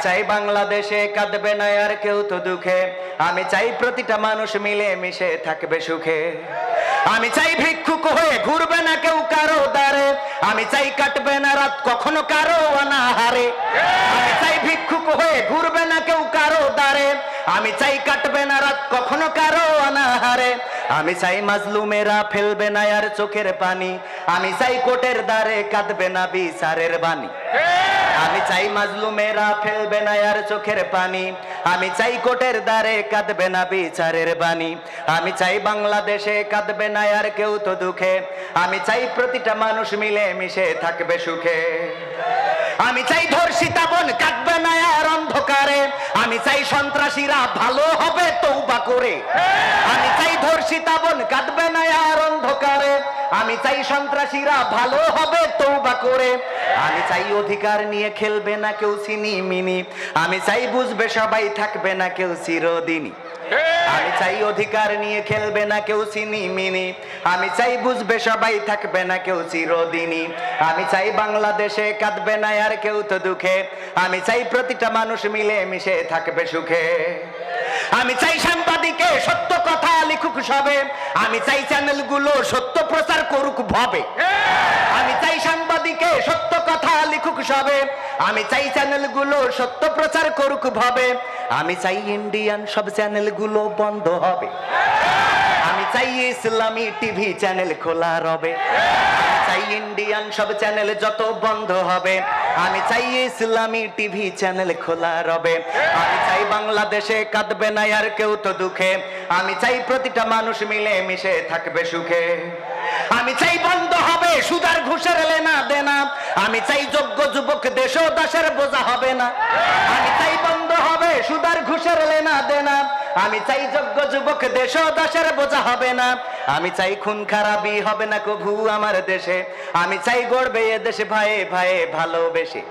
চাই বাংলাদেশে কাঁদবে না আর কেউ তো দুঃখে, আমি চাই প্রতিটা মানুষ মিলে মিশে থাকবে সুখে। আমি চাই ভিক্ষুক হয়ে ঘুরবে না কেউ কারো দ্বারে, আমি চাই কাটবে না রাত কখনো কারো অনাহারে। আমি চাই ভিক্ষুক হয়ে ঘুরবে না কেউ কারো দ্বারে, আমি চাই কাটবে না রাত কখনো কারো অনাহারে। আমি চাই মাজলুমেরা ফেলবে না আর চোখের পানি, আমি চাই কোটের দ্বারে কাঁদবে না বিচারের বাণী। আমি চাই মাজলুমেরা ফেলবে না আর চোখের পানি, আমি চাই কোটের দ্বারে কাঁদবে না বিচারের বাণী। আমি চাই বাংলাদেশে কাঁদবে না আর কেউ তো দুঃখে, আমি চাই প্রতিটা মানুষ মিলে মিশে থাকবে সুখে। আমি চাই ধর্ষিতা বোন কাঁদবে না আর অন্ধকারে, আমি চাই সন্ত্রাসীরা ভালো হবে তওবা করে। আমি চাই ধর্ষিতা বোন কাঁদবে না আর অন্ধকারে, আমি চাই সন্ত্রাসীরা ভালো হবে তওবা করে। আমি চাই অধিকার নিয়ে খেলবে না কেউ সিনিমিনি, আমি চাই বুঝবে সবাই থাকবে না কেউ চিরদিনই। আমি চাই অধিকার নিয়ে খেলবে না কেউ সিনিমিনি, আমি চাই বুঝবে সবাই থাকবে না কেউ চিরদিনই। আমি চাই বাংলাদেশে কাঁদবে না আর কেউ তো দুঃখে, আমি চাই প্রতিটা মানুষ মিলে মিশে থাকবে সুখে। আমি চাই সাংবাদিকে সত্য কথা লিখুক সবে, আমি চাই চ্যানেলগুলো সত্য প্রচার করুক ভবে। আমি চাই সাংবাদিকে সত্য কথা লিখুক সবে, আমি চাই চ্যানেলগুলো সত্য প্রচার করুক ভবে। আমি চাই ইন্ডিয়ান সব চ্যানেলগুলো বন্ধ হবে, আমি চাই ইসলামী টিভি চ্যানেল খোলা রবে। আমি চাই ইন্ডিয়ান সব চ্যানেল যত বন্ধ হবে, আমি চাই ইসলামী টিভি চ্যানেল খোলা রবে। আমি চাই বাংলাদেশে কাঁদবে না আর কেউ তো দুঃখে, আমি চাই প্রতিটা মানুষ মিলে মিশে থাকবে সুখে। আমি চাই বন্ধ হবে সুদার ঘুষের লেনা দেনা, আমি চাই যোগ্য যুবক দেশ ও দাসের বোঝা হবে না। আমি চাই বন্ধ হবে সুদার ঘুষের লেনা দেনা, আমি চাই যোগ্য যুবক দেশ ও দাসের বোঝা হবে না। আমি চাই খুন খারাপি হবে না কভু আমার দেশে, আমি চাই গড়বে এ দেশে ভাইয়ে ভাইয়ে ভালোবেসে।